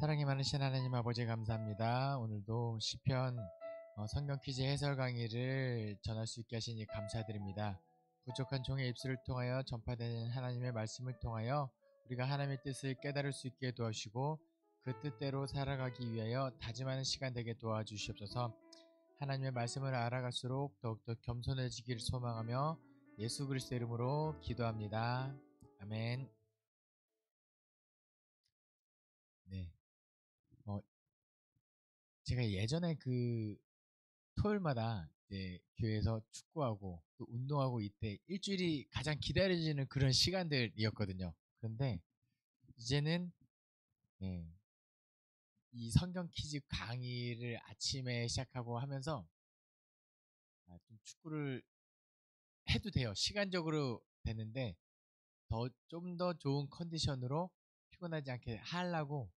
사랑이 많으신 하나님 아버지 감사합니다. 오늘도 시편 성경 퀴즈 해설 강의를 전할 수 있게 하시니 감사드립니다. 부족한 종의 입술을 통하여 전파되는 하나님의 말씀을 통하여 우리가 하나님의 뜻을 깨달을 수 있게 도와주시고 그 뜻대로 살아가기 위하여 다짐하는 시간 되게 도와주시옵소서. 하나님의 말씀을 알아갈수록 더욱더 겸손해지기를 소망하며 예수 그리스도 이름으로 기도합니다. 아멘. 네. 제가 예전에 토요일마다 이제 교회에서 축구하고 또 운동하고 이때 일주일이 가장 기다려지는 그런 시간들이었거든요. 그런데 이제는 네, 이 성경 퀴즈 강의를 아침에 시작하고 하면서 좀 축구를 해도 돼요. 시간적으로 되는데 좀 더 좋은 컨디션으로 피곤하지 않게 하려고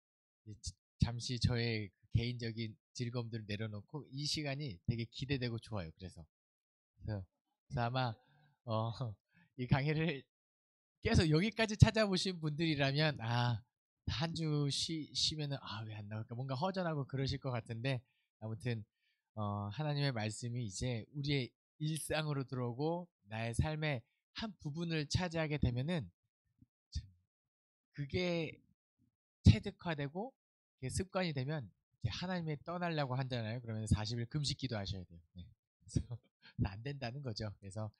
잠시 저의 개인적인 즐거움들을 내려놓고 이 시간이 되게 기대되고 좋아요. 그래서 아마 어, 이 강의를 계속 여기까지 찾아보신 분들이라면 한 주 쉬면은 왜 안 나올까 뭔가 허전하고 그러실 것 같은데 아무튼 하나님의 말씀이 이제 우리의 일상으로 들어오고 나의 삶의 한 부분을 차지하게 되면은 그게 체득화되고 그게 습관이 되면 이제 하나님의 떠나려고 한잖아요. 그러면 40일 금식 기도하셔야 돼요. 네. 그래서 안 된다는 거죠. 그래서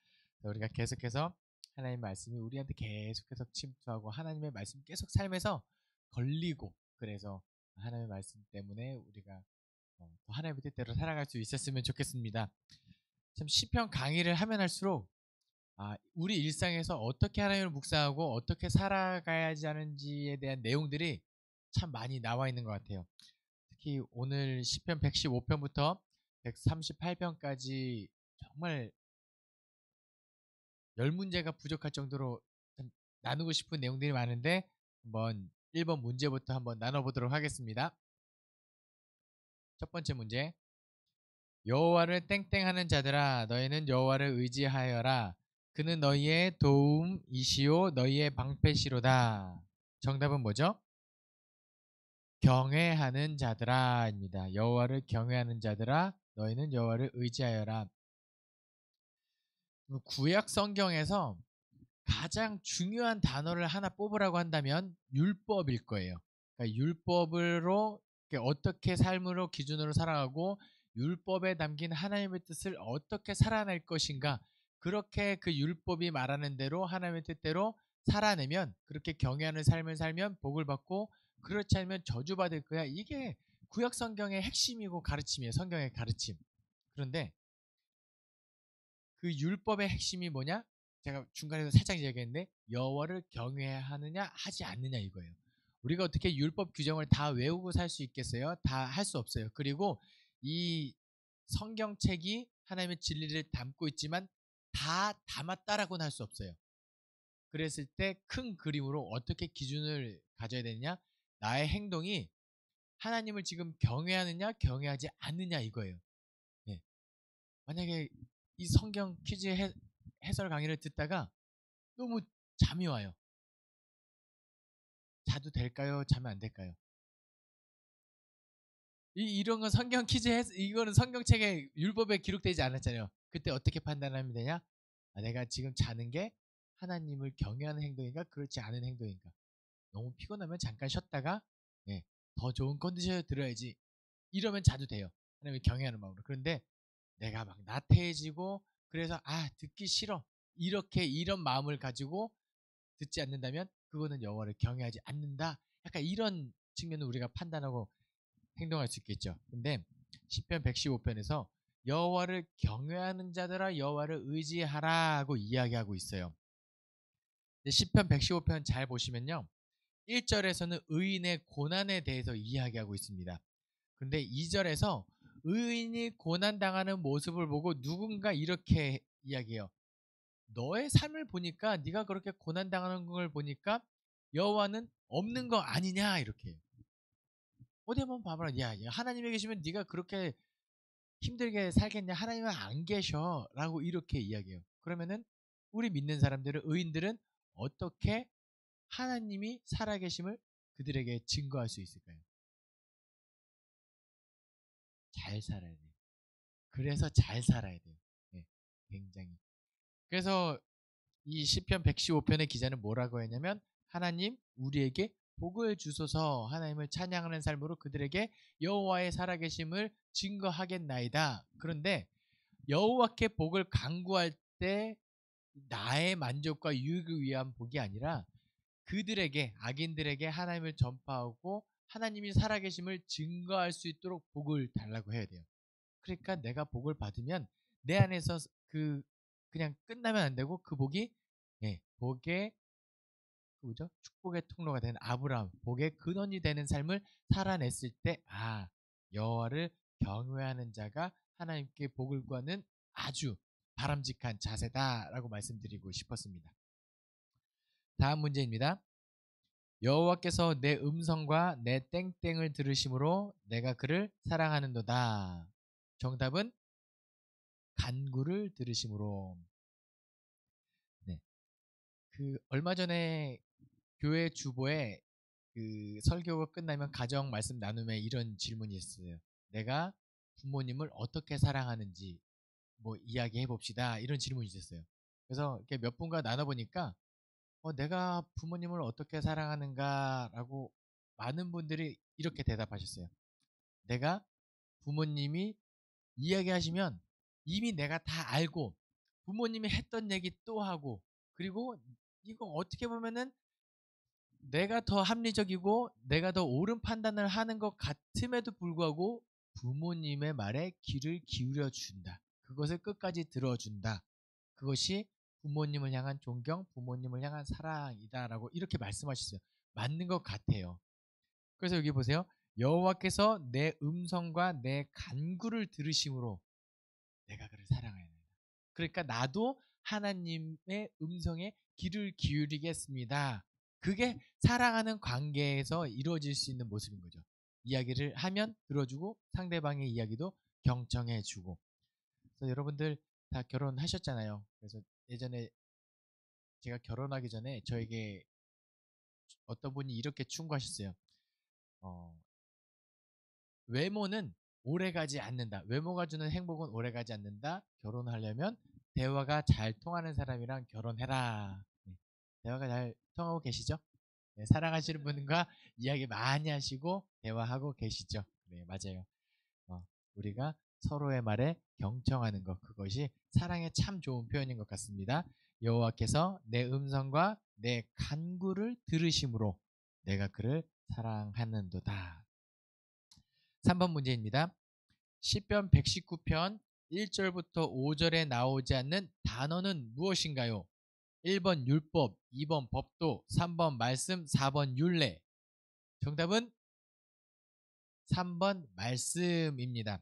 우리가 계속해서 하나님의 말씀이 우리한테 계속해서 침투하고 하나님의 말씀 계속 삶에서 걸리고 그래서 하나님의 말씀 때문에 우리가 더 하나님의 뜻대로 살아갈 수 있었으면 좋겠습니다. 참 시편 강의를 하면 할수록 우리 일상에서 어떻게 하나님을 묵상하고 어떻게 살아가야지 하는지에 대한 내용들이 참 많이 나와 있는 것 같아요. 특히 오늘 시편 115편부터 138편까지 정말 10문제가 부족할 정도로 나누고 싶은 내용들이 많은데 한번 1번 문제부터 한번 나눠보도록 하겠습니다. 첫 번째 문제. 여호와를 땡땡하는 자들아 너희는 여호와를 의지하여라. 그는 너희의 도움이시오 너희의 방패시로다. 정답은 뭐죠? 경외하는 자들아입니다. 여호와를 경외하는 자들아 너희는 여호와를 의지하여라. 구약 성경에서 가장 중요한 단어를 하나 뽑으라고 한다면 율법일 거예요. 그러니까 율법으로 어떻게 삶으로 기준으로 살아가고 율법에 담긴 하나님의 뜻을 어떻게 살아낼 것인가 그렇게 그 율법이 말하는 대로 하나님의 뜻대로 살아내면 그렇게 경외하는 삶을 살면 복을 받고 그렇지 않으면 저주받을 거야. 이게 구약 성경의 핵심이고 가르침이에요. 성경의 가르침. 그런데 그 율법의 핵심이 뭐냐? 제가 중간에서 살짝 얘기했는데 여호와를 경외하느냐 하지 않느냐 이거예요. 우리가 어떻게 율법 규정을 다 외우고 살 수 있겠어요? 다 할 수 없어요. 그리고 이 성경책이 하나님의 진리를 담고 있지만 다 담았다라고는 할 수 없어요. 그랬을 때 큰 그림으로 어떻게 기준을 가져야 되느냐? 나의 행동이 하나님을 지금 경외하느냐 경외하지 않느냐 이거예요. 네. 만약에 이 성경 퀴즈 해설 강의를 듣다가 너무 잠이 와요. 자도 될까요? 자면 안 될까요? 이런 건 성경 퀴즈 이거는 성경책에 율법에 기록되지 않았잖아요. 그때 어떻게 판단하면 되냐? 내가 지금 자는 게 하나님을 경외하는 행동인가 그렇지 않은 행동인가. 너무 피곤하면 잠깐 쉬었다가 더 좋은 컨디션에 들어야지. 이러면 자도 돼요. 하나님을 경외하는 마음으로. 그런데 내가 막 나태해지고 그래서 듣기 싫어. 이렇게 이런 마음을 가지고 듣지 않는다면 그거는 여호와를 경외하지 않는다. 약간 이런 측면을 우리가 판단하고 행동할 수 있겠죠. 근데 시편 115편에서 여호와를 경외하는 자들아 여호와를 의지하라고 이야기하고 있어요. 시편 115편 잘 보시면요. 1절에서는 의인의 고난에 대해서 이야기하고 있습니다. 근데 2절에서 의인이 고난당하는 모습을 보고 누군가 이렇게 이야기해요. 너의 삶을 보니까 네가 그렇게 고난당하는 걸 보니까 여호와는 없는 거 아니냐 이렇게. 어디 한번 봐봐라. 야 하나님이 계시면 네가 그렇게 힘들게 살겠냐? 하나님은 안 계셔라고 이렇게 이야기해요. 그러면은 우리 믿는 사람들은 의인들은 어떻게 하나님이 살아계심을 그들에게 증거할 수 있을까요? 잘 살아야 돼요. 그래서 잘 살아야 돼요. 네, 굉장히. 그래서 이 시편 115편의 기자는 뭐라고 했냐면 하나님 우리에게 복을 주소서 하나님을 찬양하는 삶으로 그들에게 여호와의 살아계심을 증거하겠나이다. 그런데 여호와께 복을 간구할 때 나의 만족과 유익을 위한 복이 아니라 그들에게 악인들에게 하나님을 전파하고 하나님이 살아계심을 증거할 수 있도록 복을 달라고 해야 돼요. 그러니까 내가 복을 받으면 내 안에서 그냥 끝나면 안 되고 그 복이 복의 뭐죠? 축복의 통로가 되는 아브라함, 복의 근원이 되는 삶을 살아냈을 때 여호와를 경외하는 자가 하나님께 복을 구하는 아주 바람직한 자세다라고 말씀드리고 싶었습니다. 다음 문제입니다. 여호와께서 내 음성과 내 땡땡을 들으심으로 내가 그를 사랑하는도다. 정답은 간구를 들으심으로. 네. 얼마 전에 교회 주보에 설교가 끝나면 가정 말씀 나눔에 이런 질문이 있어요. 내가 부모님을 어떻게 사랑하는지 뭐 이야기해 봅시다. 이런 질문이 있었어요. 그래서 이렇게 몇 분과 나눠보니까 내가 부모님을 어떻게 사랑하는가라고 많은 분들이 이렇게 대답하셨어요. 내가 부모님이 이야기하시면 이미 내가 다 알고 부모님이 했던 얘기 또 하고 그리고 이거 어떻게 보면은 내가 더 합리적이고 내가 더 옳은 판단을 하는 것 같음에도 불구하고 부모님의 말에 귀를 기울여 준다. 그것을 끝까지 들어준다. 그것이 부모님을 향한 존경, 부모님을 향한 사랑이다라고 이렇게 말씀하셨어요. 맞는 것 같아요. 그래서 여기 보세요. 여호와께서 내 음성과 내 간구를 들으심으로 내가 그를 사랑하야 된다. 그러니까 나도 하나님의 음성에 귀를 기울이겠습니다. 그게 사랑하는 관계에서 이루어질 수 있는 모습인 거죠. 이야기를 하면 들어주고 상대방의 이야기도 경청해주고. 그래서 여러분들 다 결혼하셨잖아요. 그래서 예전에 제가 결혼하기 전에 저에게 어떤 분이 이렇게 충고하셨어요. 외모는 오래가지 않는다. 외모가 주는 행복은 오래가지 않는다. 결혼하려면 대화가 잘 통하는 사람이랑 결혼해라. 대화가 잘 통하고 계시죠? 네, 사랑하시는 분과 이야기 많이 하시고 대화하고 계시죠? 네, 맞아요. 우리가 서로의 말에 경청하는 것, 그것이 사랑의 참 좋은 표현인 것 같습니다. 여호와께서 내 음성과 내 간구를 들으심으로 내가 그를 사랑하는도다. 3번 문제입니다. 시편 119편 1절부터 5절에 나오지 않는 단어는 무엇인가요? 1번 율법, 2번 법도, 3번 말씀, 4번 율례. 정답은 3번 말씀입니다.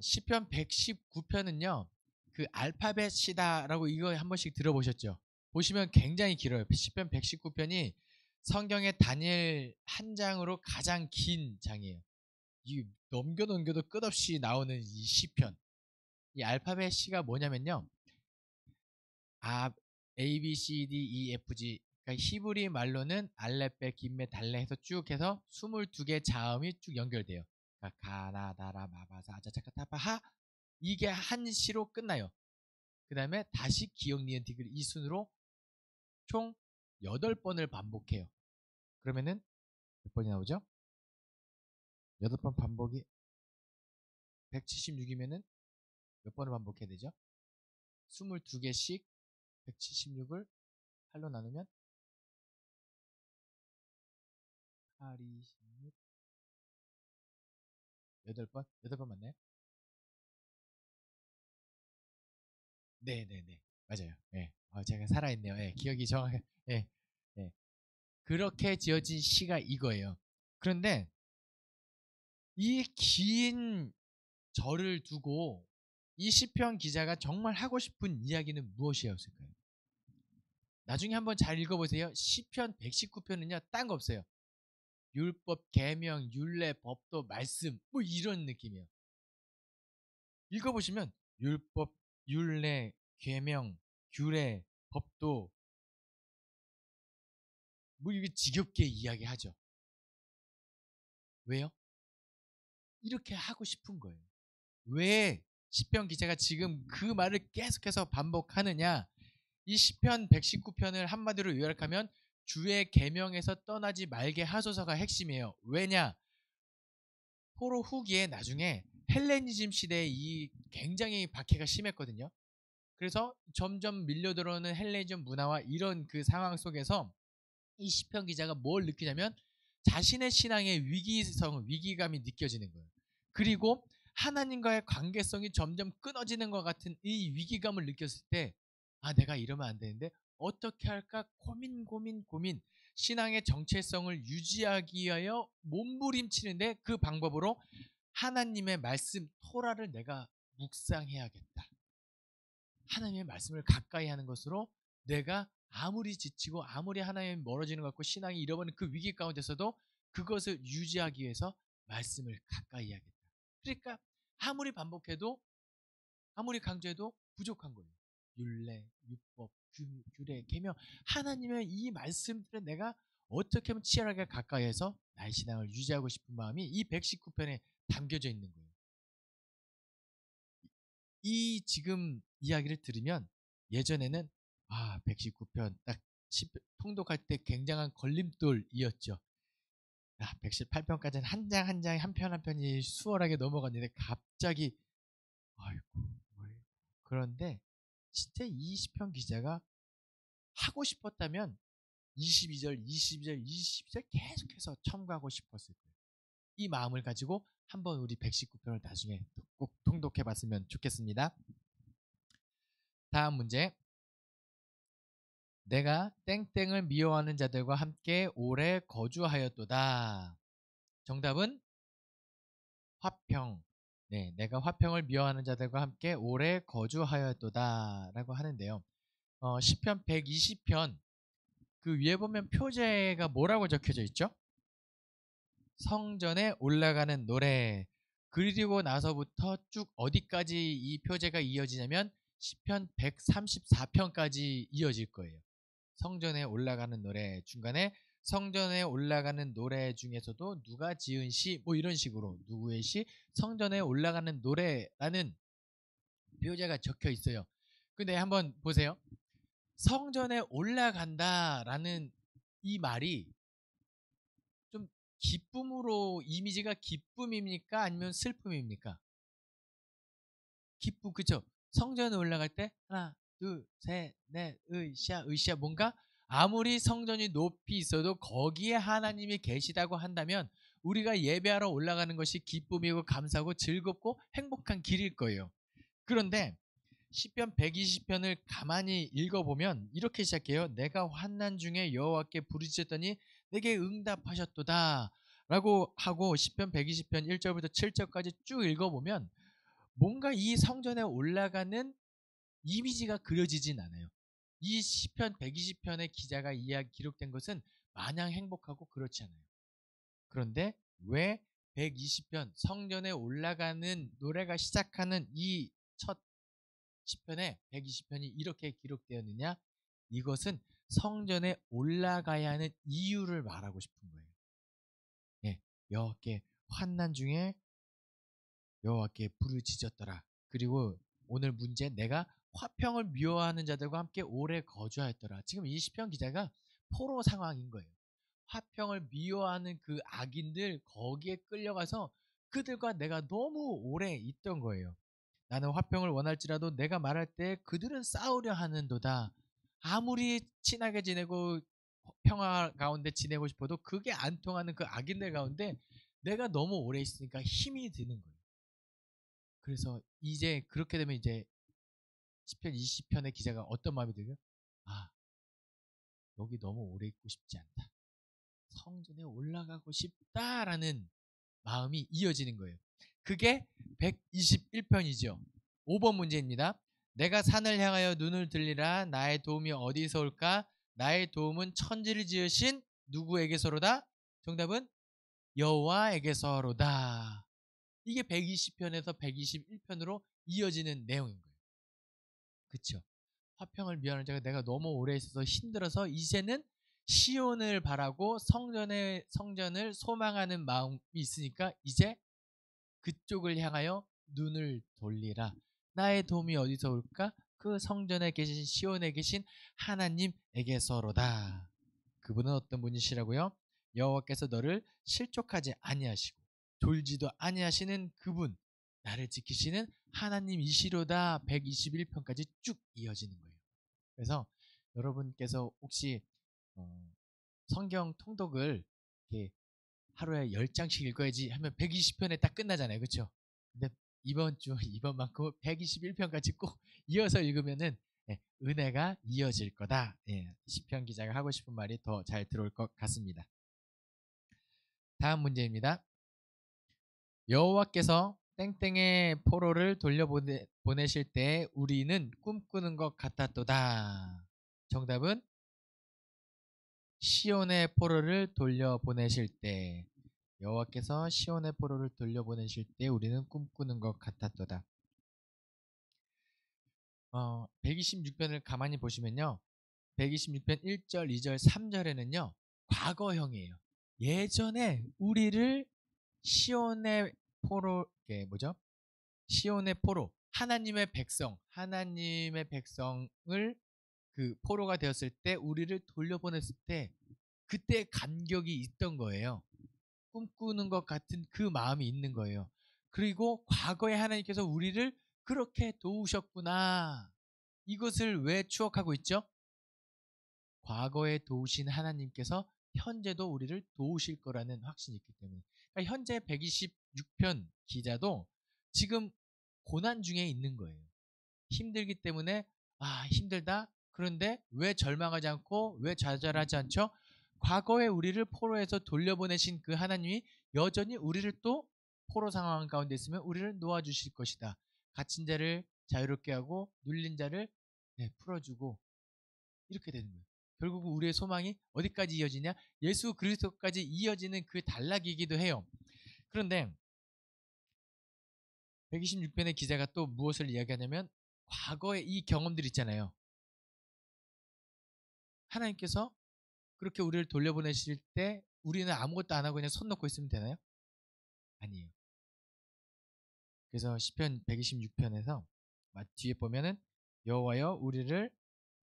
시편 119편은요. 그 알파벳 시다라고 이거 한 번씩 들어보셨죠? 보시면 굉장히 길어요. 시편 119편이 성경의 다니엘 한 장으로 가장 긴 장이에요. 이 넘겨도 끝없이 나오는 이 시편. 이 알파벳 C가 뭐냐면요. A, B, C, D, E, F, G. 그러니까 히브리 말로는 알레베, 김메, 달레 해서 쭉 해서 22개 자음이 쭉 연결돼요. 그러니까 가나, 다라, 마바사, 아자차카, 타파, 하. 이게 한 시로 끝나요. 그 다음에 다시 기역, 니은, 디귿 이 순으로 총 8번을 반복해요. 그러면은 몇 번이 나오죠? 8번 반복이 176이면은 몇 번을 반복해야 되죠? 22개씩 176을 8로 나누면 8, 26, 8번? 8번 맞나요? 네네네. 맞아요. 예. 제가 살아있네요. 예. 기억이 정확해. 예. 예. 그렇게 지어진 시가 이거예요. 그런데 이 긴 절을 두고 이 시편 기자가 정말 하고 싶은 이야기는 무엇이었을까요? 나중에 한번 잘 읽어보세요. 시편 119편은요. 딴 거 없어요. 율법, 계명, 율례, 법도, 말씀 뭐 이런 느낌이에요. 읽어보시면 율법, 율례, 계명, 규례, 법도 뭐 이게 지겹게 이야기하죠. 왜요? 이렇게 하고 싶은 거예요. 왜 시편 기자가 지금 그 말을 계속해서 반복하느냐? 이 시편 119편을 한마디로 요약하면 주의 계명에서 떠나지 말게 하소서가 핵심이에요. 왜냐? 포로 후기에 나중에 헬레니즘 시대에 이 굉장히 박해가 심했거든요. 그래서 점점 밀려들어오는 헬레니즘 문화와 이런 그 상황 속에서 이 시편 기자가 뭘 느끼냐면 자신의 신앙의 위기감이 느껴지는 거예요. 그리고 하나님과의 관계성이 점점 끊어지는 것 같은 이 위기감을 느꼈을 때, 아, 내가 이러면 안 되는데 어떻게 할까 고민. 신앙의 정체성을 유지하기 위하여 몸부림치는데 그 방법으로 하나님의 말씀 토라를 내가 묵상해야겠다. 하나님의 말씀을 가까이 하는 것으로 내가 아무리 지치고 아무리 하나님이 멀어지는 것 같고 신앙이 잃어버리는 그 위기 가운데서도 그것을 유지하기 위해서 말씀을 가까이 해야겠다. 그러니까 아무리 반복해도 아무리 강조해도 부족한 거예요. 율례, 율법, 규례, 계명, 하나님의 이 말씀들을 내가 어떻게 하면 치열하게 가까이 해서 나의 신앙을 유지하고 싶은 마음이 이 119편에 담겨져 있는 거예요. 이 지금 이야기를 들으면 예전에는 119편 딱 통독할 때 굉장한 걸림돌이었죠. 118편까지는 한 장 한 장에 한 편 한 편이 수월하게 넘어갔는데 갑자기 아이고 그런데 진짜 이 시편 기자가 하고 싶었다면 22절 계속해서 첨가하고 싶었을 거예요. 이 마음을 가지고 한번 우리 119편을 나중에 꼭 통독해 봤으면 좋겠습니다. 다음 문제. 내가 땡땡을 미워하는 자들과 함께 오래 거주하였도다. 정답은 화평. 네, 내가 화평을 미워하는 자들과 함께 오래 거주하였도다 라고 하는데요. 시편 120편 그 위에 보면 표제가 뭐라고 적혀져 있죠? 성전에 올라가는 노래. 그리고 나서부터 쭉 어디까지 이 표제가 이어지냐면 시편 134편까지 이어질 거예요. 성전에 올라가는 노래, 중간에 성전에 올라가는 노래 중에서도 누가 지은 시, 뭐 이런 식으로 누구의 시, 성전에 올라가는 노래라는 표제가 적혀 있어요. 근데 한번 보세요. 성전에 올라간다라는 이 말이 좀 기쁨으로 이미지가 기쁨입니까? 아니면 슬픔입니까? 기쁨, 그쵸? 성전에 올라갈 때 하나, 둘, 셋, 넷, 으쌰 뭔가 아무리 성전이 높이 있어도 거기에 하나님이 계시다고 한다면 우리가 예배하러 올라가는 것이 기쁨이고 감사하고 즐겁고 행복한 길일 거예요. 그런데 시편 120편을 가만히 읽어보면 이렇게 시작해요. 내가 환난 중에 여호와께 부르짖었더니 내게 응답하셨도다 라고 하고 시편 120편 1절부터 7절까지 쭉 읽어보면 뭔가 이 성전에 올라가는 이미지가 그려지진 않아요. 이 시편 120편의 기자가 기록된 것은 마냥 행복하고 그렇지 않아요. 그런데 왜 120편 성전에 올라가는 노래가 시작하는 이 첫 시편에 120편이 이렇게 기록되었느냐? 이것은 성전에 올라가야 하는 이유를 말하고 싶은 거예요. 예, 여호와께 환난 중에 여호와께 부르짖었더라. 그리고 오늘 문제 내가 화평을 미워하는 자들과 함께 오래 거주하였더라. 지금 이 시편 기자가 포로 상황인 거예요. 화평을 미워하는 그 악인들 거기에 끌려가서 그들과 내가 너무 오래 있던 거예요. 나는 화평을 원할지라도 내가 말할 때 그들은 싸우려 하는도다. 아무리 친하게 지내고 평화 가운데 지내고 싶어도 그게 안 통하는 그 악인들 가운데 내가 너무 오래 있으니까 힘이 드는 거예요. 그래서 이제 그렇게 되면 이제 10편, 20편의 기자가 어떤 마음이 들어요? 여기 너무 오래 있고 싶지 않다. 성전에 올라가고 싶다라는 마음이 이어지는 거예요. 그게 121편이죠. 5번 문제입니다. 내가 산을 향하여 눈을 들리라. 나의 도움이 어디서 올까? 나의 도움은 천지를 지으신 누구에게서로다? 정답은 여호와에게서로다. 이게 120편에서 121편으로 이어지는 내용인 거예요. 그렇죠? 화평을 미워하는 자가 내가 너무 오래 있어서 힘들어서 이제는 시온을 바라고 성전을 소망하는 마음이 있으니까 이제 그쪽을 향하여 눈을 돌리라. 나의 도움이 어디서 올까? 그 성전에 계신 시온에 계신 하나님에게서로다. 그분은 어떤 분이시라고요? 여호와께서 너를 실족하지 아니하시고 졸지도 아니하시는 그분, 나를 지키시는 하나님이시로다. 121편까지 쭉 이어지는 거예요. 그래서 여러분께서 혹시 성경 통독을 이렇게 하루에 10장씩 읽어야지 하면 120편에 딱 끝나잖아요. 그렇죠? 근데 이번만큼 121편까지 꼭 이어서 읽으면은 은혜가 이어질 거다. 시편 기자가 하고 싶은 말이 더 잘 들어올 것 같습니다. 다음 문제입니다. 여호와께서 땡땡의 포로를 돌려보내실 때 우리는 꿈꾸는 것 같았도다. 정답은 시온의 포로를 돌려보내실 때, 여호와께서 시온의 포로를 돌려보내실 때 우리는 꿈꾸는 것 같았도다. 126편을 가만히 보시면요, 126편 1절, 2절, 3절에는요 과거형이에요. 예전에 우리를 시온의 포로, 시온의 포로, 하나님의 백성을 그 포로가 되었을 때 우리를 돌려보냈을 때 그때 감격이 있던 거예요. 꿈꾸는 것 같은 그 마음이 있는 거예요. 그리고 과거에 하나님께서 우리를 그렇게 도우셨구나. 이것을 왜 추억하고 있죠? 과거에 도우신 하나님께서 현재도 우리를 도우실 거라는 확신이 있기 때문에. 그러니까 현재 126편 기자도 지금 고난 중에 있는 거예요. 힘들기 때문에 힘들다. 그런데 왜 절망하지 않고 왜 좌절하지 않죠? 과거에 우리를 포로에서 돌려보내신 그 하나님이 여전히 우리를 또 포로 상황 가운데 있으면 우리를 놓아주실 것이다. 갇힌 자를 자유롭게 하고 눌린 자를 풀어주고 이렇게 되는 거예요. 결국 우리의 소망이 어디까지 이어지냐? 예수 그리스도까지 이어지는 그 단락이기도 해요. 그런데 126편의 기자가 또 무엇을 이야기하냐면 과거의 이 경험들 있잖아요. 하나님께서 그렇게 우리를 돌려보내실 때 우리는 아무것도 안 하고 그냥 손 놓고 있으면 되나요? 아니에요. 그래서 시편 126편에서 뒤에 보면은 여호와여 우리를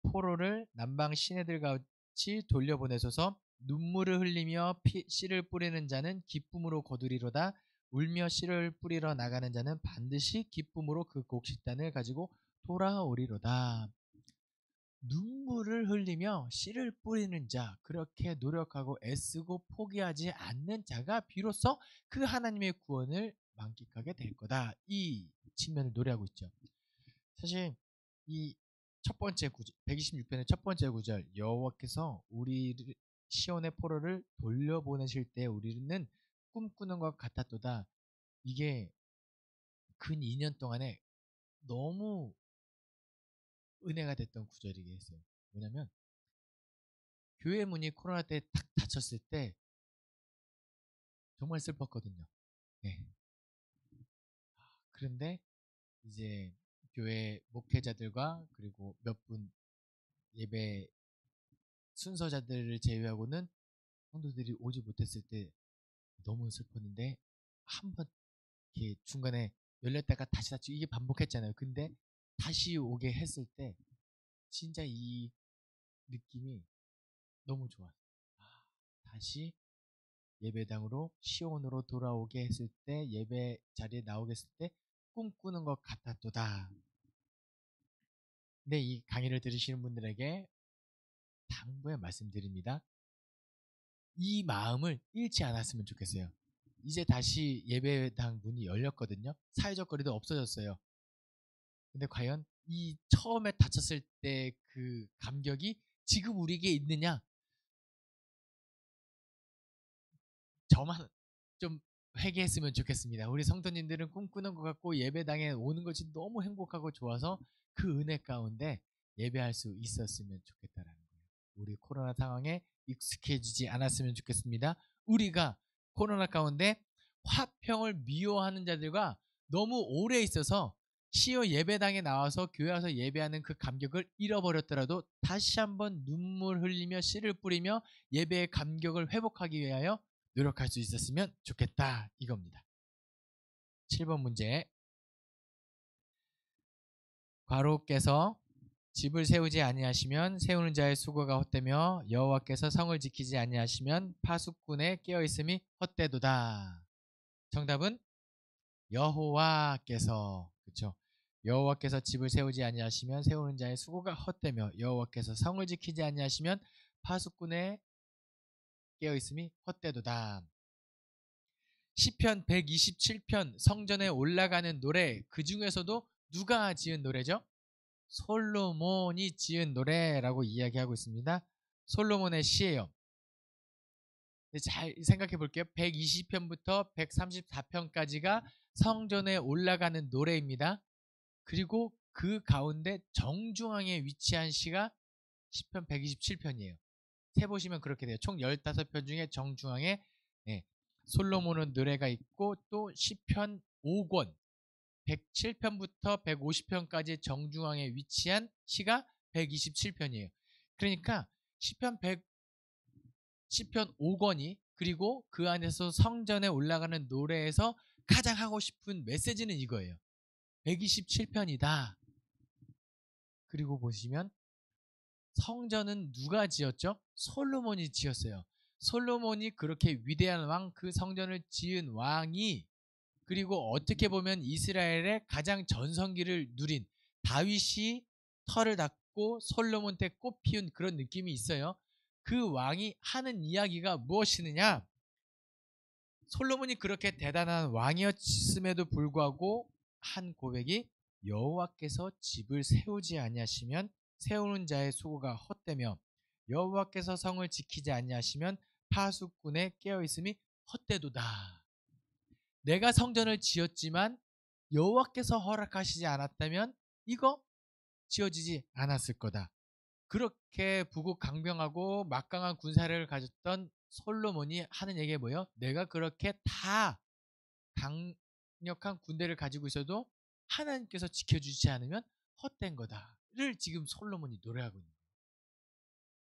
포로를 남방 시내들 같이 돌려보내소서. 눈물을 흘리며 씨를 뿌리는 자는 기쁨으로 거두리로다. 울며 씨를 뿌리러 나가는 자는 반드시 기쁨으로 그 곡식단을 가지고 돌아오리로다. 눈물을 흘리며 씨를 뿌리는 자, 그렇게 노력하고 애쓰고 포기하지 않는 자가 비로소 그 하나님의 구원을 만끽하게 될 거다. 이 측면을 노래하고 있죠. 사실 이 첫 번째 구절, 126편의 첫 번째 구절, 여호와께서 우리를 시온의 포로를 돌려보내실 때 우리는 꿈꾸는 것 같았도다. 이게 근 2년 동안에 너무 은혜가 됐던 구절이겠어요. 뭐냐면 교회 문이 코로나 때 탁 닫혔을 때 정말 슬펐거든요. 네. 그런데 이제 교회 목회자들과 그리고 몇 분 예배 순서자들을 제외하고는 성도들이 오지 못했을 때 너무 슬펐는데 한번 이렇게 중간에 열렸다가 다시 닫히고 이게 반복했잖아요. 근데 다시 오게 했을 때 진짜 이 느낌이 너무 좋아요. 다시 예배당으로 시온으로 돌아오게 했을 때 예배 자리에 나오게 했을 때 꿈꾸는 것 같았도다. 근데 이 강의를 들으시는 분들에게 당부의 말씀드립니다. 이 마음을 잃지 않았으면 좋겠어요. 이제 다시 예배당 문이 열렸거든요. 사회적 거리도 없어졌어요. 근데 과연 이 처음에 다쳤을 때 그 감격이 지금 우리에게 있느냐? 저만 좀 회개했으면 좋겠습니다. 우리 성도님들은 꿈꾸는 것 같고 예배당에 오는 것이 너무 행복하고 좋아서 그 은혜 가운데 예배할 수 있었으면 좋겠다라는 거예요. 우리 코로나 상황에 익숙해지지 않았으면 좋겠습니다. 우리가 코로나 가운데 화평을 미워하는 자들과 너무 오래 있어서 시어 예배당에 나와서 교회 와서 예배하는 그 감격을 잃어버렸더라도 다시 한번 눈물 흘리며 씨를 뿌리며 예배의 감격을 회복하기 위하여 노력할 수 있었으면 좋겠다 이겁니다. 7번 문제. 과로께서 집을 세우지 아니하시면 세우는 자의 수고가 헛되며 여호와께서 성을 지키지 아니하시면 파수꾼의 깨어있음이 헛되도다. 정답은 여호와께서. 그렇죠. 여호와께서 집을 세우지 아니하시면 세우는 자의 수고가 헛되며 여호와께서 성을 지키지 아니하시면 파수꾼의 깨어있음이 헛되도다. 시편 127편 성전에 올라가는 노래, 그 중에서도 누가 지은 노래죠? 솔로몬이 지은 노래라고 이야기하고 있습니다. 솔로몬의 시예요. 잘 생각해 볼게요. 120편부터 134편까지가 성전에 올라가는 노래입니다. 그리고 그 가운데 정중앙에 위치한 시가 시편 127편이에요. 세보시면 그렇게 돼요. 총 15편 중에 정중앙에 솔로몬은 노래가 있고 또 시편 5권 107편부터 150편까지 정중앙에 위치한 시가 127편이에요. 그러니까 시편 5권이 그리고 그 안에서 성전에 올라가는 노래에서 가장 하고 싶은 메시지는 이거예요. 127편이다. 그리고 보시면 성전은 누가 지었죠? 솔로몬이 지었어요. 솔로몬이 그렇게 위대한 왕, 그 성전을 지은 왕이, 그리고 어떻게 보면 이스라엘의 가장 전성기를 누린 다윗이 털을 닦고 솔로몬 때 꽃 피운 그런 느낌이 있어요. 그 왕이 하는 이야기가 무엇이느냐? 솔로몬이 그렇게 대단한 왕이었음에도 불구하고 한 고백이 여호와께서 집을 세우지 아니하시면 세우는 자의 수고가 헛되며 여호와께서 성을 지키지 아니하시면 파수꾼의 깨어있음이 헛되도다. 내가 성전을 지었지만 여호와께서 허락하시지 않았다면 이거 지어지지 않았을 거다. 그렇게 부국강병하고 막강한 군사를 가졌던 솔로몬이 하는 얘기가 뭐예요? 내가 그렇게 다 강력한 군대를 가지고 있어도 하나님께서 지켜주지 않으면 헛된 거다를 지금 솔로몬이 노래하고 있는 거예요.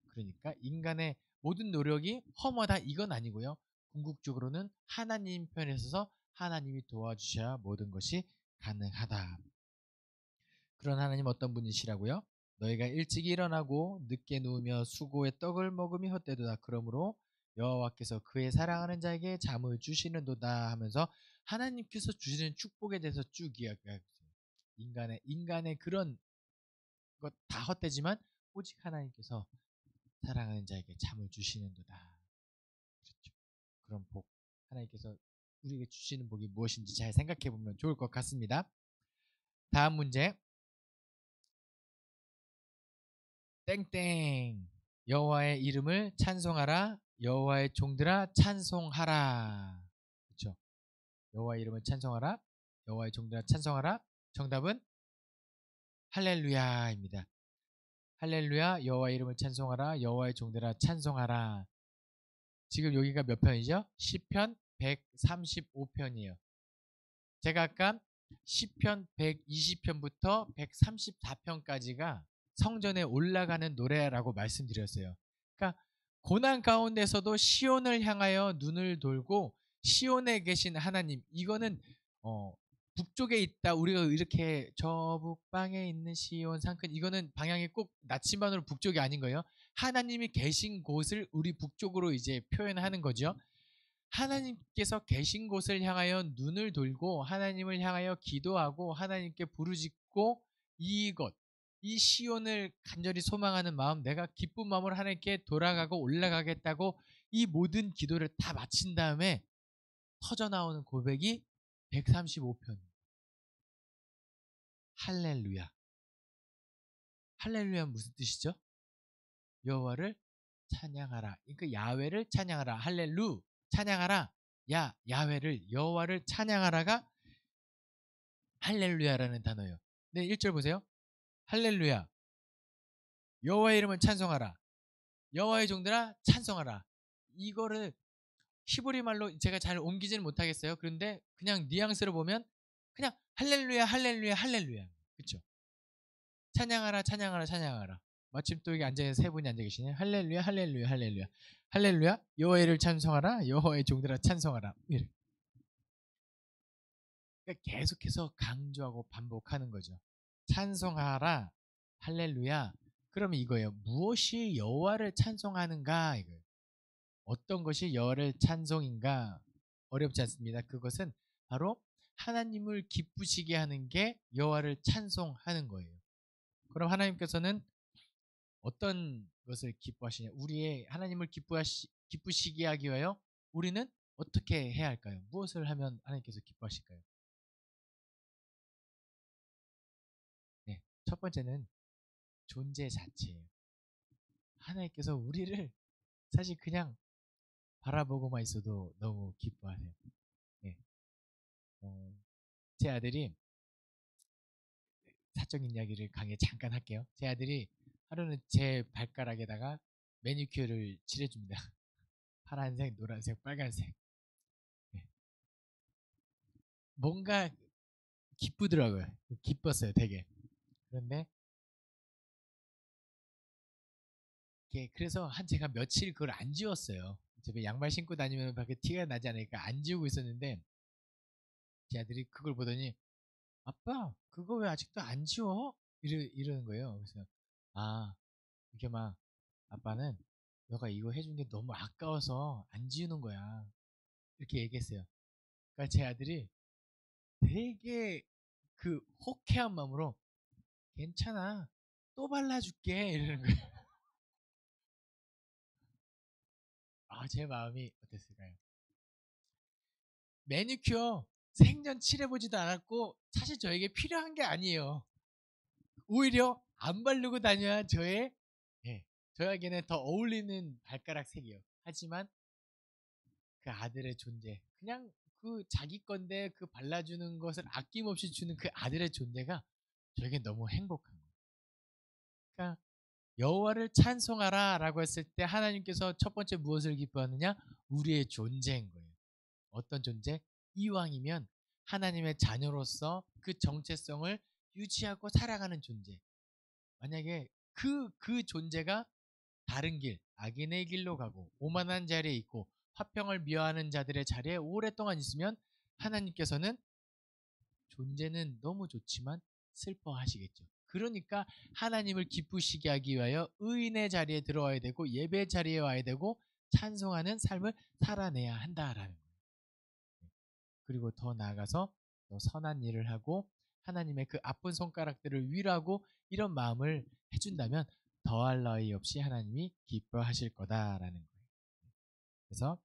그러니까 인간의 모든 노력이 험하다 이건 아니고요. 궁극적으로는 하나님 편에 서서 하나님이 도와주셔야 모든 것이 가능하다. 그런 하나님 어떤 분이시라고요? 너희가 일찍 일어나고 늦게 누우며 수고의 떡을 먹음이 헛되도다. 그러므로 여호와께서 그의 사랑하는 자에게 잠을 주시는도다 하면서 하나님께서 주시는 축복에 대해서 쭉 이야기하고 있어요. 인간의 그런 것 다 헛되지만 오직 하나님께서 사랑하는 자에게 잠을 주시는도다. 그렇죠. 그런 복 하나님께서 우리에게 주시는 복이 무엇인지 잘 생각해 보면 좋을 것 같습니다. 다음 문제. 땡땡. 여호와의 이름을 찬송하라. 여호와의 종들아 찬송하라. 그렇죠. 여호와의 이름을 찬송하라. 여호와의 종들아 찬송하라. 정답은 할렐루야입니다. 할렐루야. 여호와의 이름을 찬송하라. 여호와의 종들아 찬송하라. 지금 여기가 몇 편이죠? 시편 135편이에요. 제가 아까 시편 120편부터 134편까지가 성전에 올라가는 노래라고 말씀드렸어요. 그러니까 고난 가운데서도 시온을 향하여 눈을 돌고 시온에 계신 하나님, 이거는 북쪽에 있다. 우리가 이렇게 저 북방에 있는 시온 산큰, 이거는 방향이 꼭 나침반으로 북쪽이 아닌 거예요. 하나님이 계신 곳을 우리 북쪽으로 이제 표현하는 거죠. 하나님께서 계신 곳을 향하여 눈을 돌고 하나님을 향하여 기도하고 하나님께 부르짖고 이 시온을 간절히 소망하는 마음, 내가 기쁜 마음으로 하나님께 돌아가고 올라가겠다고 이 모든 기도를 다 마친 다음에 터져나오는 고백이 135편. 할렐루야. 할렐루야는 무슨 뜻이죠? 여호와를 찬양하라. 그러니까 야훼를 찬양하라. 할렐루 찬양하라. 야훼를 여호와를 찬양하라가 할렐루야라는 단어예요. 네, 1절 보세요. 할렐루야. 여호와의 이름을 찬송하라. 여호와의 종들아 찬송하라. 이거를 히브리 말로 제가 잘 옮기지는 못하겠어요. 그런데 그냥 뉘앙스로 보면 그냥 할렐루야 할렐루야 할렐루야. 그렇죠? 찬양하라 찬양하라 찬양하라. 마침 또 여기 세 분이 앉아 계시네요. 할렐루야 할렐루야 할렐루야 할렐루야. 여호와를 찬송하라. 여호와의 종들아 찬송하라. 그러니까 계속해서 강조하고 반복하는 거죠. 찬송하라, 할렐루야. 그러면 이거예요. 무엇이 여호와를 찬송하는가? 이거예요. 어떤 것이 여호와를 찬송인가? 어렵지 않습니다. 그것은 바로 하나님을 기쁘시게 하는 게 여호와를 찬송하는 거예요. 그럼 하나님께서는 어떤 것을 기뻐하시냐? 우리의 하나님을 기쁘시게 하기 위하여 우리는 어떻게 해야 할까요? 무엇을 하면 하나님께서 기뻐하실까요? 네, 첫 번째는 존재 자체예요. 하나님께서 우리를 사실 그냥 바라보고만 있어도 너무 기뻐하세요. 네. 제 아들이 사적인 이야기를 강의에 잠깐 할게요. 제 아들이 하루는 제 발가락에다가 매니큐어를 칠해줍니다. 파란색, 노란색, 빨간색. 네. 뭔가 기쁘더라고요. 기뻤어요, 되게. 그런데 그래서 제가 며칠 그걸 안 지웠어요. 집에 양말 신고 다니면 밖에 티가 나지 않으니까 안 지우고 있었는데 제 아들이 그걸 보더니 아빠 그거 왜 아직도 안 지워? 이러는 거예요. 그래서 이게 막 아빠는 너가 이거 해준 게 너무 아까워서 안 지우는 거야. 이렇게 얘기했어요. 그러니까 제 아들이 되게 그 호쾌한 마음으로 괜찮아 또 발라줄게 이러는 거예요. 제 마음이 어땠을까요? 매니큐어 생전 칠해보지도 않았고 사실 저에게 필요한 게 아니에요. 오히려 안 바르고 다녀야 저에게는 더 어울리는 발가락 색이에요. 하지만 그 아들의 존재, 그냥 그 자기 건데 그 발라주는 것을 아낌없이 주는 그 아들의 존재가 저에게 너무 행복한 거예요. 그러니까 여호와를 찬송하라 라고 했을 때 하나님께서 첫 번째 무엇을 기뻐하느냐? 우리의 존재인 거예요. 어떤 존재? 이왕이면 하나님의 자녀로서 그 정체성을 유지하고 살아가는 존재. 만약에 그 존재가 다른 길, 악인의 길로 가고 오만한 자리에 있고 화평을 미워하는 자들의 자리에 오랫동안 있으면 하나님께서는 존재는 너무 좋지만 슬퍼하시겠죠. 그러니까 하나님을 기쁘시게 하기 위하여 의인의 자리에 들어와야 되고 예배 자리에 와야 되고 찬송하는 삶을 살아내야 한다라는 거예요. 그리고 더 나아가서 더 선한 일을 하고 하나님의 그 아픈 손가락들을 위로하고 이런 마음을 해준다면 더할 나위 없이 하나님이 기뻐하실 거다라는 거예요. 그래서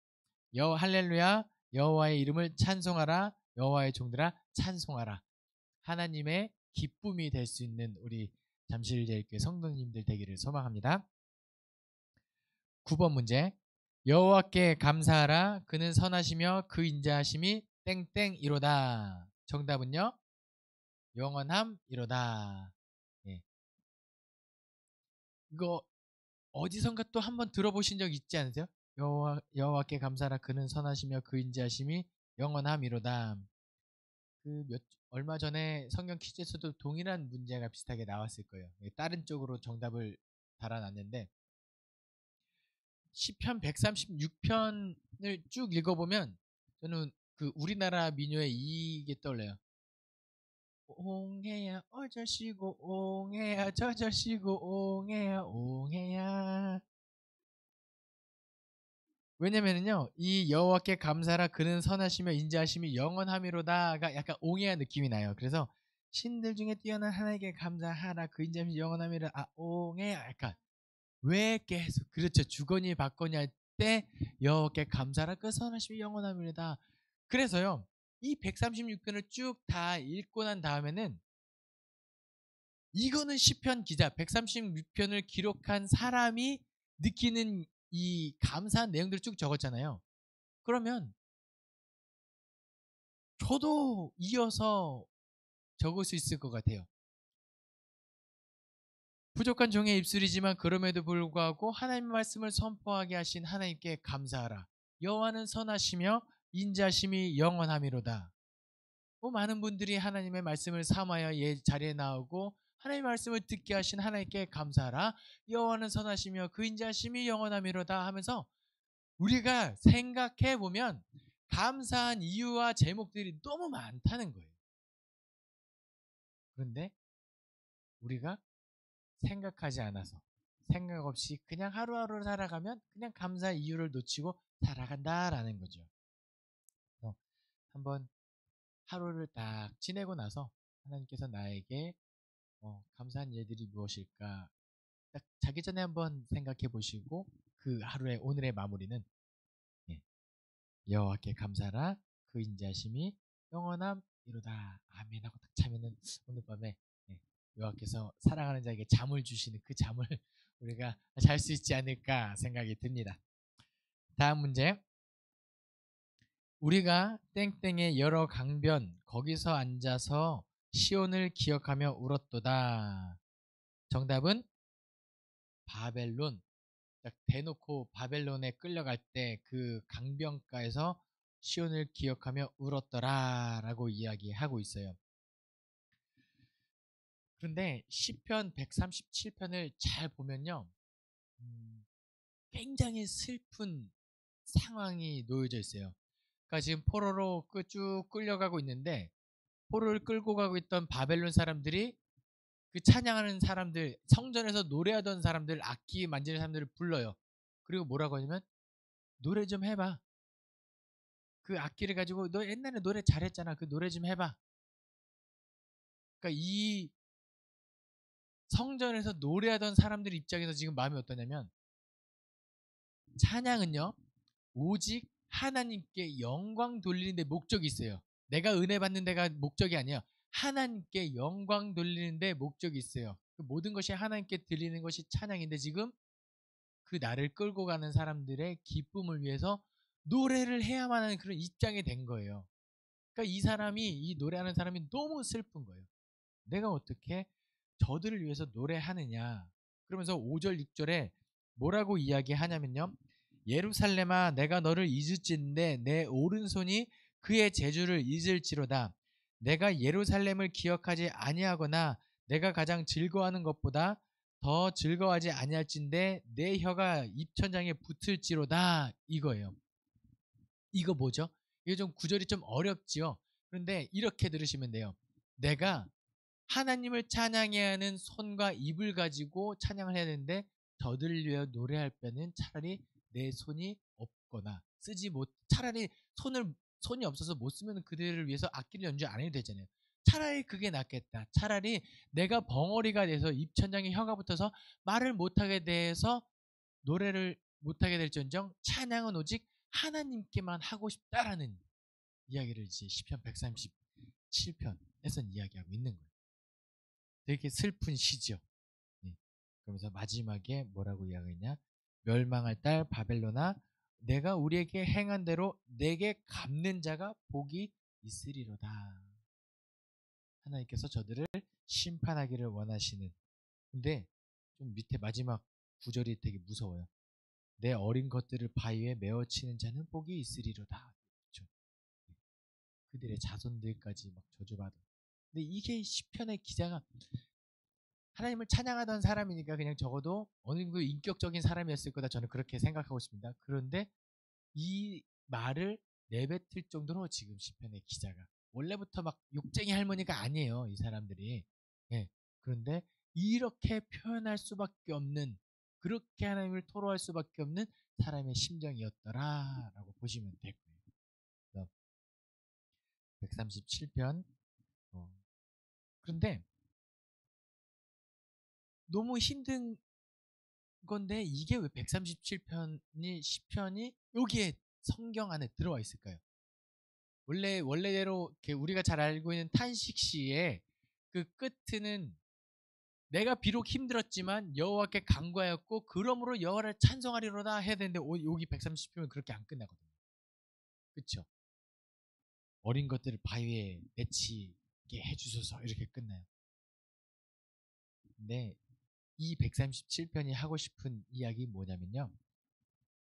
할렐루야 여호와의 이름을 찬송하라 여호와의 종들아 찬송하라. 하나님의 기쁨이 될 수 있는 우리 잠실제일교회 성도님들 되기를 소망합니다. 9번 문제. 여호와께 감사하라 그는 선하시며 그 인자하심이 땡땡이로다. 정답은요? 영원함이로다. 예. 이거 어디선가 또 한번 들어보신 적 있지 않으세요? 여호와께 감사하라 그는 선하시며 그 인자하심이 영원함이로다. 얼마 전에 성경 퀴즈에서도 동일한 문제가 비슷하게 나왔을 거예요. 다른 쪽으로 정답을 달아놨는데 시편 136편을 쭉 읽어보면 저는 그 우리나라 민요에 이게 떠올라요. 옹해야 어저씨고 옹해야 저저씨고 옹해야 옹해야. 왜냐면은요 이 여호와께 감사라 그는 선하시며 인자하심이 영원함이로다가 약간 옹해야 느낌이 나요. 그래서 신들 중에 뛰어난 하나님께 감사하라 그 인자하심이 영원함이라 옹해야 약간 왜 계속 그렇죠. 주거니 받거니 할 때 여호와께 감사라 그 선하심이 영원함이로다. 그래서요 이 136편을 쭉 다 읽고 난 다음에는 이거는 시편 기자 136편을 기록한 사람이 느끼는 이 감사한 내용들을 쭉 적었잖아요. 그러면 저도 이어서 적을 수 있을 것 같아요. 부족한 종의 입술이지만 그럼에도 불구하고 하나님의 말씀을 선포하게 하신 하나님께 감사하라. 여호와는 선하시며 인자심이 영원함이로다. 많은 분들이 하나님의 말씀을 삼아야 자리에 나오고 하나님의 말씀을 듣게 하신 하나님께 감사하라. 여호와는 선하시며 그 인자심이 영원함이로다 하면서 우리가 생각해 보면 감사한 이유와 제목들이 너무 많다는 거예요. 그런데 우리가 생각하지 않아서 생각 없이 그냥 하루하루를 살아가면 그냥 감사 이유를 놓치고 살아간다라는 거죠. 그래서 한번 하루를 딱 지내고 나서 하나님께서 나에게 감사한 일들이 무엇일까 딱 자기 전에 한번 생각해 보시고 그 하루의 오늘의 마무리는 예, 여호와께 감사라 그 인자심이 영원함이로다 아멘 하고 딱 자면은 오늘 밤에 예, 여호와께서 사랑하는 자에게 잠을 주시는 그 잠을 우리가 잘 수 있지 않을까 생각이 듭니다. 다음 문제. 우리가 땡땡의 여러 강변 거기서 앉아서 시온을 기억하며 울었도다. 정답은 바벨론. 딱 대놓고 바벨론에 끌려갈 때 그 강변가에서 시온을 기억하며 울었더라라고 이야기하고 있어요. 그런데 시편 137편을 잘 보면요, 굉장히 슬픈 상황이 놓여져 있어요. 그러니까 지금 포로로 쭉 끌려가고 있는데 포로를 끌고 가고 있던 바벨론 사람들이 그 찬양하는 사람들, 성전에서 노래하던 사람들, 악기 만지는 사람들을 불러요. 그리고 뭐라고 하냐면 노래 좀 해봐. 그 악기를 가지고 너 옛날에 노래 잘했잖아. 그 노래 좀 해봐. 그러니까 이 성전에서 노래하던 사람들 입장에서 지금 마음이 어떠냐면 찬양은요 오직 하나님께 영광 돌리는 데 목적이 있어요. 내가 은혜 받는 데가 목적이 아니에요. 하나님께 영광 돌리는 데 목적이 있어요. 그 모든 것이 하나님께 드리는 것이 찬양인데 지금 그 나를 끌고 가는 사람들의 기쁨을 위해서 노래를 해야만 하는 그런 입장이 된 거예요. 그러니까 이 노래하는 사람이 너무 슬픈 거예요. 내가 어떻게 저들을 위해서 노래하느냐. 그러면서 5절, 6절에 뭐라고 이야기하냐면요. 예루살렘아 내가 너를 잊을진데 내 오른손이 그의 재주를 잊을지로다. 내가 예루살렘을 기억하지 아니하거나 내가 가장 즐거워하는 것보다 더 즐거워하지 아니할진데 내 혀가 입천장에 붙을지로다 이거예요. 이거 뭐죠? 이게 좀 구절이 좀 어렵지요. 그런데 이렇게 들으시면 돼요. 내가 하나님을 찬양해야 하는 손과 입을 가지고 찬양을 해야 되는데 저들을 위해 노래할 때는 차라리 내 손이 없거나 쓰지 못 차라리 손이 없어서 못 쓰면 그들을 위해서 악기를 연주 안 해도 되잖아요. 차라리 그게 낫겠다. 차라리 내가 벙어리가 돼서 입천장에 혀가 붙어서 말을 못하게 돼서 노래를 못하게 될지언정 찬양은 오직 하나님께만 하고 싶다라는 이야기를 이제 시편 137편에서 이야기하고 있는 거예요. 되게 슬픈 시죠. 네. 그러면서 마지막에 뭐라고 이야기했냐? 멸망할 딸 바벨론아 내가 우리에게 행한 대로 내게 갚는 자가 복이 있으리로다. 하나님께서 저들을 심판하기를 원하시는. 근데 좀 밑에 마지막 구절이 되게 무서워요. 내 어린 것들을 바위에 메어치는 자는 복이 있으리로다. 그렇죠? 그들의 자손들까지 막 저주받아. 근데 이게 시편의 기자가 하나님을 찬양하던 사람이니까 그냥 적어도 어느 정도 인격적인 사람이었을 거다 저는 그렇게 생각하고 있습니다. 그런데 이 말을 내뱉을 정도로 지금 시편의 기자가 원래부터 막 욕쟁이 할머니가 아니에요. 이 사람들이. 예. 그런데 이렇게 표현할 수밖에 없는 그렇게 하나님을 토로할 수밖에 없는 사람의 심정이었더라라고 보시면 될 거예요. 137편. 그런데 너무 힘든 건데 이게 왜 137편이 시편이 여기에 성경 안에 들어와 있을까요? 원래대로 우리가 잘 알고 있는 탄식시의 그 끝은 내가 비록 힘들었지만 여호와께 간구하였고 그러므로 여호와를 찬송하리로다 해야 되는데 여기 130편은 그렇게 안 끝나거든요. 그렇죠? 어린 것들을 바위에 내치게 해주소서 이렇게 끝나요. 근데 이 137편이 하고 싶은 이야기 뭐냐면요.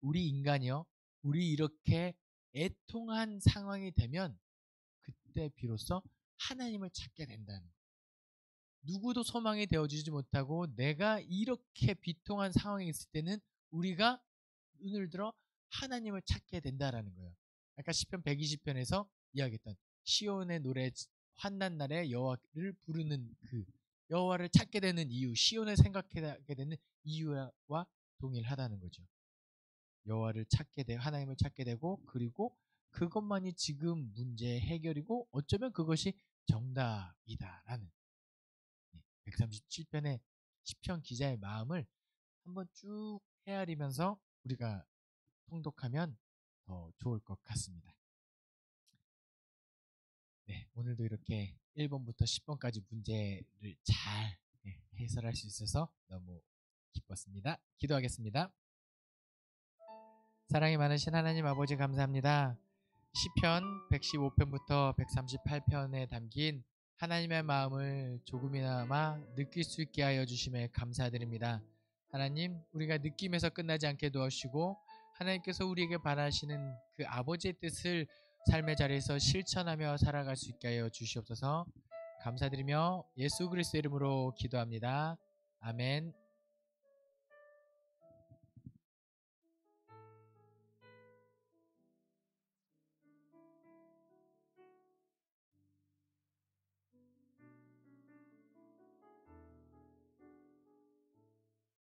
우리 인간이요. 우리 이렇게 애통한 상황이 되면 그때 비로소 하나님을 찾게 된다는 거예요. 누구도 소망이 되어주지 못하고 내가 이렇게 비통한 상황에 있을 때는 우리가 눈을 들어 하나님을 찾게 된다라는 거예요. 아까 시편 120편에서 이야기했던 시온의 노래 환난 날에 여호와를 부르는 그 여호와를 찾게 되는 이유, 시온을 생각하게 되는 이유와 동일하다는 거죠. 여호와를 찾게 되 하나님을 찾게 되고 그리고 그것만이 지금 문제의 해결이고 어쩌면 그것이 정답이다라는 137편의 시편 기자의 마음을 한번 쭉 헤아리면서 우리가 통독하면 더 좋을 것 같습니다. 네, 오늘도 이렇게 1번부터 10번까지 문제를 잘 해설할 수 있어서 너무 기뻤습니다. 기도하겠습니다. 사랑이 많으신 하나님 아버지 감사합니다. 시편 115편부터 138편에 담긴 하나님의 마음을 조금이나마 느낄 수 있게 하여 주심에 감사드립니다. 하나님, 우리가 느낌에서 끝나지 않게 도와주시고 하나님께서 우리에게 바라시는 그 아버지의 뜻을 삶의 자리에서 실천하며 살아갈 수 있게 하여 주시옵소서. 감사드리며 예수 그리스도의 이름으로 기도합니다. 아멘.